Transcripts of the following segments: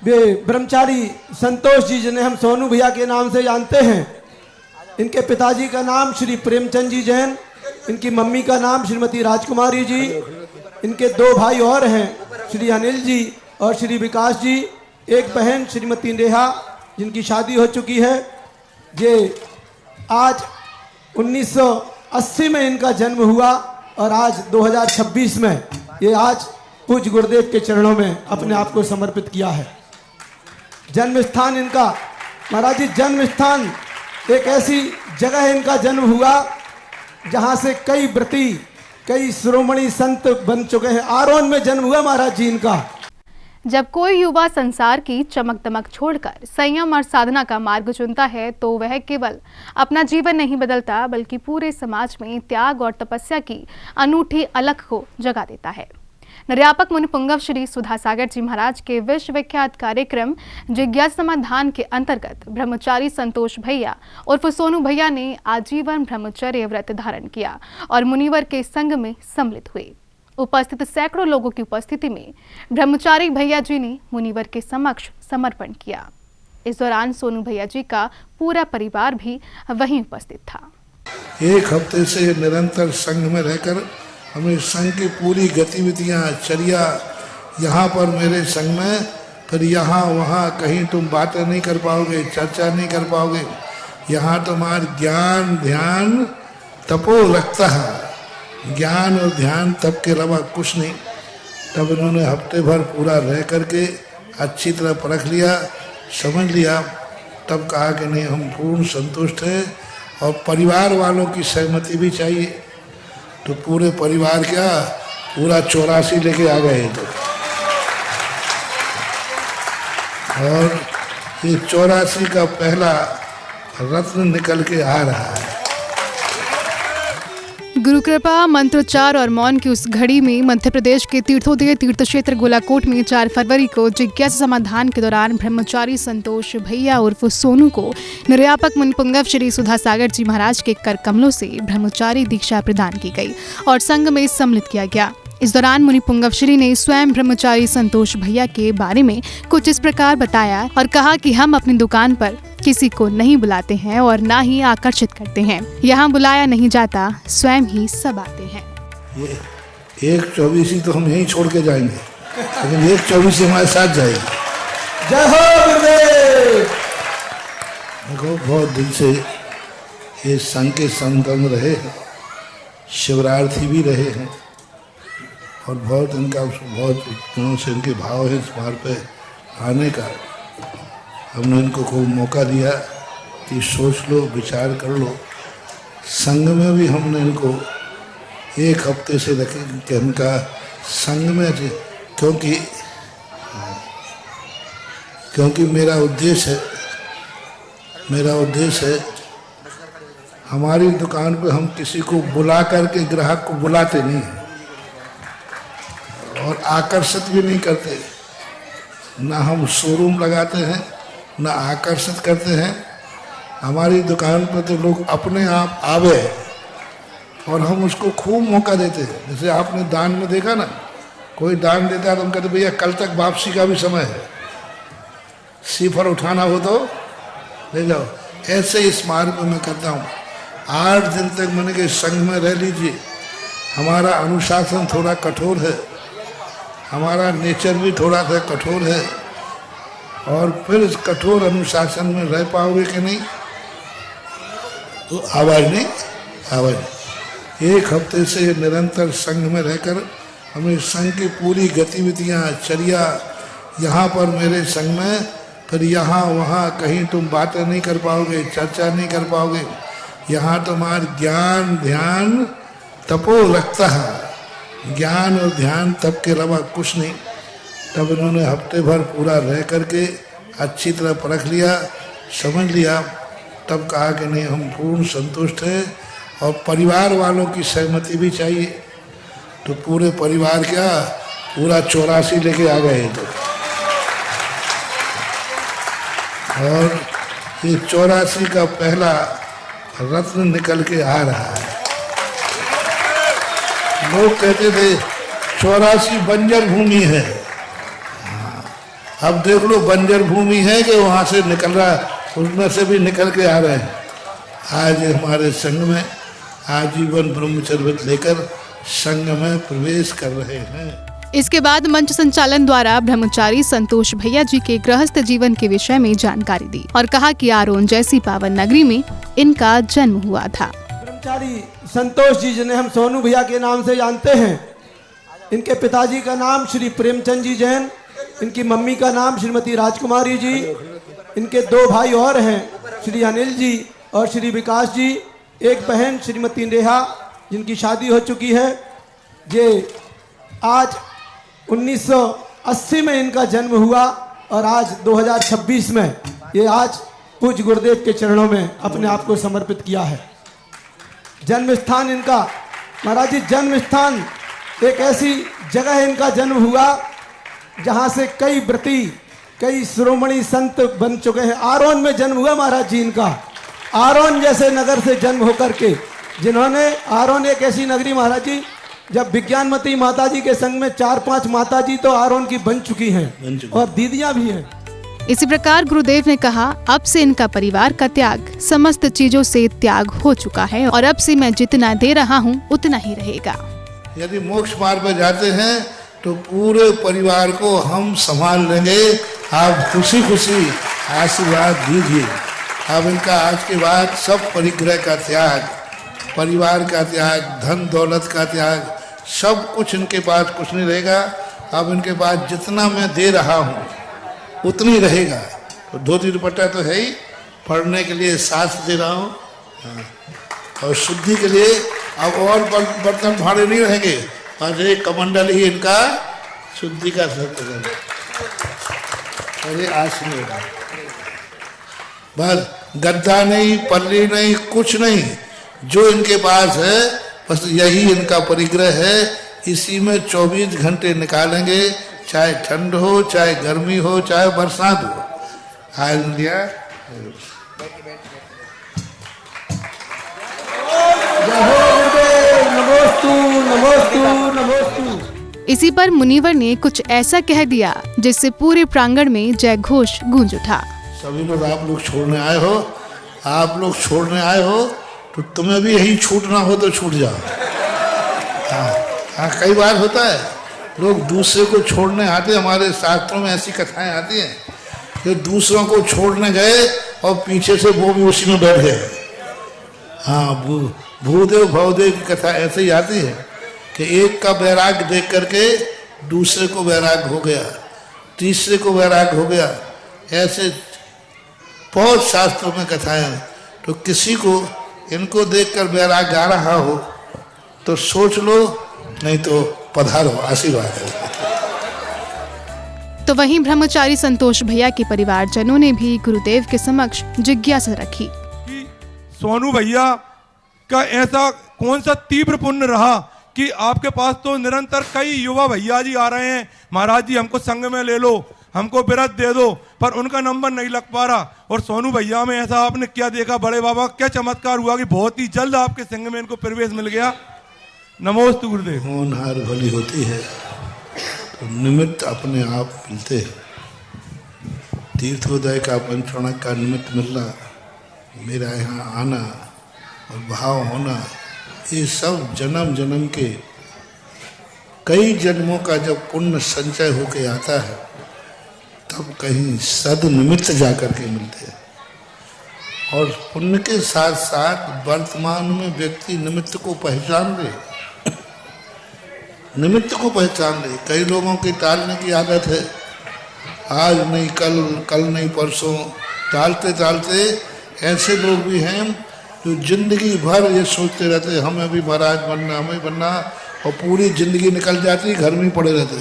वे ब्रह्मचारी संतोष जी, जिन्हें हम सोनू भैया के नाम से जानते हैं। इनके पिताजी का नाम श्री प्रेमचंद जी जैन, इनकी मम्मी का नाम श्रीमती राजकुमारी जी। इनके दो भाई और हैं, श्री अनिल जी और श्री विकास जी। एक बहन श्रीमती नेहा, जिनकी शादी हो चुकी है। ये आज 1980 में इनका जन्म हुआ और आज 2026 में ये आज पूज्य गुरुदेव के चरणों में अपने आप को समर्पित किया है। जन्म स्थान इनका, महाराज जी, जन्म स्थान एक ऐसी जगह इनका जन्म हुआ जहां से कई व्रती, कई शिरोमणि संत बन चुके हैं। आरोन में जन्म हुआ महाराज जी इनका। जब कोई युवा संसार की चमक दमक छोड़कर संयम और साधना का मार्ग चुनता है तो वह केवल अपना जीवन नहीं बदलता, बल्कि पूरे समाज में त्याग और तपस्या की अनूठी अलख को जगा देता है। निर्यापक मुनि पुंगव श्री सुधा सागर जी महाराज के विश्व विख्यात कार्यक्रम जिज्ञासा समाधान के अंतर्गत ब्रह्मचारी संतोष भैया उर्फ सोनू भैया ने आजीवन ब्रह्मचर्य व्रत धारण किया और मुनिवर के संग में सम्मिलित हुए। उपस्थित सैकड़ों लोगों की उपस्थिति में ब्रह्मचारी भैया जी ने मुनिवर के समक्ष समर्पण किया। इस दौरान सोनू भैया जी का पूरा परिवार भी वहीं उपस्थित था। एक हफ्ते से निरंतर संघ में रहकर हमें संघ की पूरी गतिविधियां, चर्या यहाँ पर मेरे संग में, फिर यहाँ वहाँ कहीं तुम बातें नहीं कर पाओगे, चर्चा नहीं कर पाओगे। यहाँ तुम्हारा ज्ञान ध्यान तपो रखता है, ज्ञान और ध्यान तप के अलावा कुछ नहीं। तब इन्होंने हफ्ते भर पूरा रह करके अच्छी तरह परख लिया, समझ लिया। तब कहा कि नहीं, हम पूर्ण संतुष्ट हैं और परिवार वालों की सहमति भी चाहिए। तो पूरे परिवार क्या, पूरा 84 लेके आ गए। तो और ये 84 का पहला रत्न निकल के आ रहा है। गुरु कृपा, मंत्रोच्चार और मौन की उस घड़ी में मध्य प्रदेश के तीर्थोदय तीर्थ क्षेत्र गोलाकोट में 4 फरवरी को जिज्ञासा समाधान के दौरान ब्रह्मचारी संतोष भैया उर्फ सोनू को निर्यापक मुनि पुंगव श्री सुधा सागर जी महाराज के कर कमलों से ब्रह्मचारी दीक्षा प्रदान की गई और संघ में सम्मिलित किया गया। इस दौरान मुनि पुंगव श्री ने स्वयं ब्रह्मचारी संतोष भैया के बारे में कुछ इस प्रकार बताया और कहा कि हम अपनी दुकान पर किसी को नहीं बुलाते हैं और ना ही आकर्षित करते हैं। यहाँ बुलाया नहीं जाता, स्वयं ही सब आते हैं। ये 1/24 तो हम यहीं छोड़ के जाएंगे, लेकिन 1/24 हमारे साथ जाएगी। जय हो गुरुदेव। देखो, बहुत दिन से ये संघ के संगम रहे हैं, शिवरार्थी भी रहे हैं और बहुत दिनों से इनके भाव है इस बार पे आने का। हमने इनको खूब मौका दिया कि सोच लो, विचार कर लो। संघ में भी हमने इनको 1 हफ्ते से रखे कि इनका संघ में, क्योंकि मेरा उद्देश्य है हमारी दुकान पे हम किसी को बुला करके ग्राहक को बुलाते नहीं हैं और आकर्षित भी नहीं करते। ना हम शोरूम लगाते हैं, ना आकर्षित करते हैं। हमारी दुकान पर तो लोग अपने आप आवे और हम उसको खूब मौका देते हैं। जैसे आपने दान में देखा ना, कोई दान देता है तो हम कहते भैया कल तक वापसी का भी समय है, सिफर उठाना हो तो ले जाओ। ऐसे इस मार्ग में मैं करता हूँ। 8 दिन तक मैंने कहा संघ में रह लीजिए। हमारा अनुशासन थोड़ा कठोर है, हमारा नेचर भी थोड़ा सा कठोर है और फिर इस कठोर अनुशासन में रह पाओगे कि नहीं, तो आवाज नहीं। 1 हफ्ते से निरंतर संघ में रहकर हमें संघ की पूरी गतिविधियां, चर्या यहाँ पर मेरे संघ में, फिर यहाँ वहाँ कहीं तुम बातें नहीं कर पाओगे, चर्चा नहीं कर पाओगे। यहाँ तुम्हारा ज्ञान ध्यान तपो रखता है, ज्ञान और ध्यान तप के अलावा कुछ नहीं। तब इन्होंने हफ्ते भर पूरा रह करके अच्छी तरह परख लिया, समझ लिया। तब कहा कि नहीं, हम पूर्ण संतुष्ट हैं और परिवार वालों की सहमति भी चाहिए। तो पूरे परिवार क्या, पूरा 84 लेके आ गए। तो और ये 84 का पहला रत्न निकल के आ रहा है। लोग कहते थे 84 बंजर भूमि है, अब देख लो बंजर भूमि है कि वहां से निकल रहा, उसमें से भी निकल के आ रहे हैं। आज हमारे संघ में आजीवन ब्रह्मचर्य लेकर संघ में प्रवेश कर रहे हैं। इसके बाद मंच संचालन द्वारा ब्रह्मचारी संतोष भैया जी के गृहस्थ जीवन के विषय में जानकारी दी और कहा कि आरोन जैसी पावन नगरी में इनका जन्म हुआ था। ब्रह्मचारी संतोष जी जिन्हें हम सोनू भैया के नाम से जानते हैं, इनके पिताजी का नाम श्री प्रेमचंद जी जैन, इनकी मम्मी का नाम श्रीमती राजकुमारी जी, इनके 2 भाई और हैं श्री अनिल जी और श्री विकास जी, एक बहन श्रीमती नेहा जिनकी शादी हो चुकी है। ये आज 1980 में इनका जन्म हुआ और आज 2026 में ये आज पूज्य गुरुदेव के चरणों में अपने आप को समर्पित किया है। जन्म स्थान इनका, महाराज जी, जन्म स्थान एक ऐसी जगह इनका जन्म हुआ जहां से कई व्रती, कई शिरोमणि संत बन चुके हैं। आरोन में जन्म हुआ महाराज जी इनका। आरोन जैसे नगर से जन्म होकर के जिन्होंने, आरोन एक ऐसी नगरी महाराज जी, जब विज्ञानमती माता जी के संग में 4-5 माता जी तो आरोन की बन चुकी हैं और दीदियां भी हैं। इसी प्रकार गुरुदेव ने कहा, अब से इनका परिवार का त्याग, समस्त चीजों से त्याग हो चुका है और अब से मैं जितना दे रहा हूँ उतना ही रहेगा। यदि मोक्ष मार्ग पर जाते हैं तो पूरे परिवार को हम संभाल लेंगे। आप खुशी खुशी आशीर्वाद दीजिए। अब इनका आज के बाद सब परिग्रह का त्याग, परिवार का त्याग, धन दौलत का त्याग, सब कुछ इनके पास कुछ नहीं रहेगा। अब इनके पास जितना मैं दे रहा हूँ उतनी रहेगा। तो धोती दुपट्टा तो है ही, पढ़ने के लिए शास्त्र दे रहा हूँ, और शुद्धि के लिए अब और बर्तन भाड़े नहीं रहेंगे, और एक कमंडल ही इनका शुद्धि का सत्य। अरे आसन होगा, बस गद्दा नहीं, पल्ली नहीं, कुछ नहीं, जो इनके पास है बस यही इनका परिग्रह है। इसी में 24 घंटे निकालेंगे, चाहे ठंड हो, चाहे गर्मी हो, चाहे बरसात हो। आज इंडिया इसी पर मुनिवर ने कुछ ऐसा कह दिया जिससे पूरे प्रांगण में जय घोष गूंज उठा। सभी लोग आप लोग छोड़ने आए हो, आप लोग छोड़ने आए हो तो तुम्हें भी यही छूटना हो तो छूट जाओ। हाँ, कई बार होता है लोग दूसरे को छोड़ने आते, हमारे शास्त्रों में ऐसी कथाएं आती हैं कि दूसरों को छोड़ने गए और पीछे से वो भी उसी में बैठ गए। हाँ, भूदेव भवदेव की कथा ऐसे ही आती है कि एक का वैराग देख करके दूसरे को वैराग हो गया, तीसरे को वैराग हो गया। ऐसे बहुत शास्त्रों में कथाएं। तो किसी को इनको देखकर वैराग आ रहा हो तो सोच लो, नहीं तो पधारो, आशीर्वाद है। तो वहीं ब्रह्मचारी संतोष भैया के परिवारजनों ने भी गुरुदेव के समक्ष जिज्ञासा रखी कि सोनू भैया का ऐसा कौन सा तीव्र पुण्य रहा कि आपके पास तो निरंतर कई युवा भैया जी आ रहे हैं, महाराज जी हमको संग में ले लो, हमको बिरत दे दो, पर उनका नंबर नहीं लग पा रहा। और सोनू भैया में ऐसा आपने क्या देखा, बड़े बाबा क्या चमत्कार हुआ कि बहुत ही जल्द आपके संग में इनको प्रवेश मिल गया। नमोस्तु गुरुदेव। होनहार भली होती है तो निमित्त अपने आप मिलते हैं। तीर्थोदय का पंचवणक का निमित्त मिलना, मेरा यहाँ आना और भाव होना, ये सब जन्म जन्म के कई जन्मों का जब पुण्य संचय होके आता है तब कहीं सद निमित्त जाकर के मिलते हैं। और पुण्य के साथ साथ वर्तमान में व्यक्ति निमित्त को पहचान ले, निमित्त को पहचान ले। कई लोगों की टालने की आदत है, आज नहीं कल, कल नहीं परसों, टालते टालते ऐसे लोग भी हैं जो जिंदगी भर ये सोचते रहते हमें भी महाराज बनना, हमें बनना, और पूरी जिंदगी निकल जाती घर में पड़े रहते।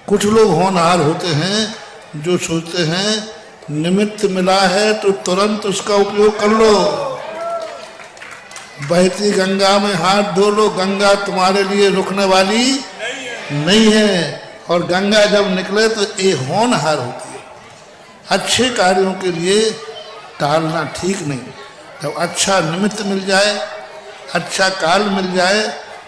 कुछ लोग होनहार होते हैं जो सोचते हैं निमित्त मिला है तो तुरंत उसका उपयोग कर लो। बहती गंगा में हाथ धो लो, गंगा तुम्हारे लिए रुकने वाली नहीं है। और गंगा जब निकले तो ये होनहार होती है। अच्छे कार्यों के लिए टालना ठीक नहीं। जब अच्छा निमित्त मिल जाए, अच्छा काल मिल जाए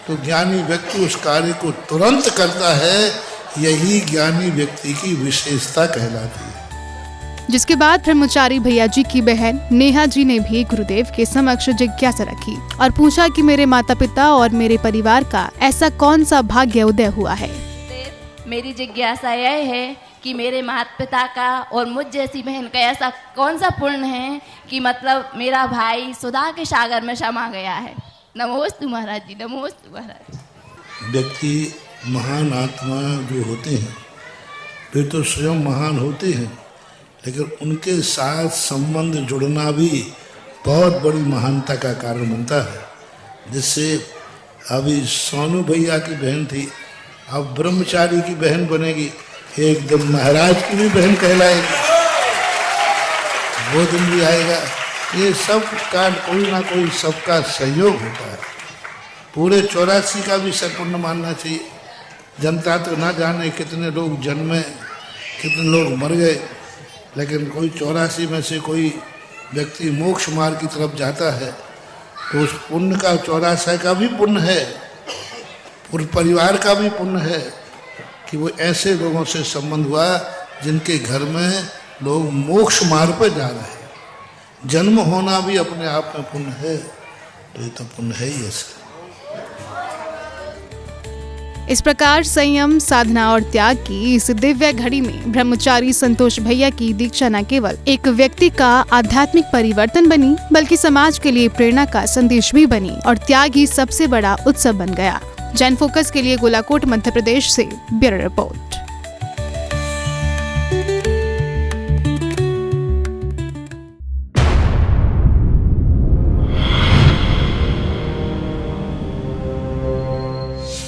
तो ज्ञानी व्यक्ति उस कार्य को तुरंत करता है। यही ज्ञानी व्यक्ति की विशेषता कहलाती है। जिसके बाद ब्रह्मचारी भैया जी की बहन नेहा जी ने भी गुरुदेव के समक्ष जिज्ञासा रखी और पूछा कि मेरे माता पिता और मेरे परिवार का ऐसा कौन सा भाग्य उदय हुआ है। मेरी जिज्ञासा यह है कि मेरे माता पिता का और मुझ जैसी बहन का ऐसा कौन सा पुण्य है कि मतलब मेरा भाई सुधा के सागर में समा गया है। नमोस्तु महाराज जी, नमोस्तु महाराज। व्यक्ति महान आत्मा जो होते हैं वे तो स्वयं महान होते हैं, लेकिन उनके साथ संबंध जुड़ना भी बहुत बड़ी महानता का कारण बनता है। जिससे अभी सोनू भैया की बहन थी, अब ब्रह्मचारी की बहन बनेगी, एकदम महाराज की भी बहन कहलाएगी, वो दिन भी आएगा। ये सब का कोई ना कोई सबका सहयोग होता है। पूरे 84 का भी सत्पुण्य मानना चाहिए। जनता तो ना जाने कितने लोग जन्मे, कितने लोग मर गए, लेकिन कोई 84 में से कोई व्यक्ति मोक्ष मार्ग की तरफ जाता है तो उस पुण्य का 84 का भी पुण्य है, पूरे परिवार का भी पुण्य है कि वो ऐसे लोगों से संबंध हुआ जिनके घर में लोग मोक्ष मार्ग पर जा रहे हैं। जन्म होना भी अपने आप में पुण्य है, तो ये तो पुण्य है ही ऐसा। इस प्रकार संयम, साधना और त्याग की इस दिव्य घड़ी में ब्रह्मचारी संतोष भैया की दीक्षा न केवल एक व्यक्ति का आध्यात्मिक परिवर्तन बनी, बल्कि समाज के लिए प्रेरणा का संदेश भी बनी और त्याग ही सबसे बड़ा उत्सव बन गया। जैन फोकस के लिए गोलाकोट मध्य प्रदेश से ब्यूरो रिपोर्ट।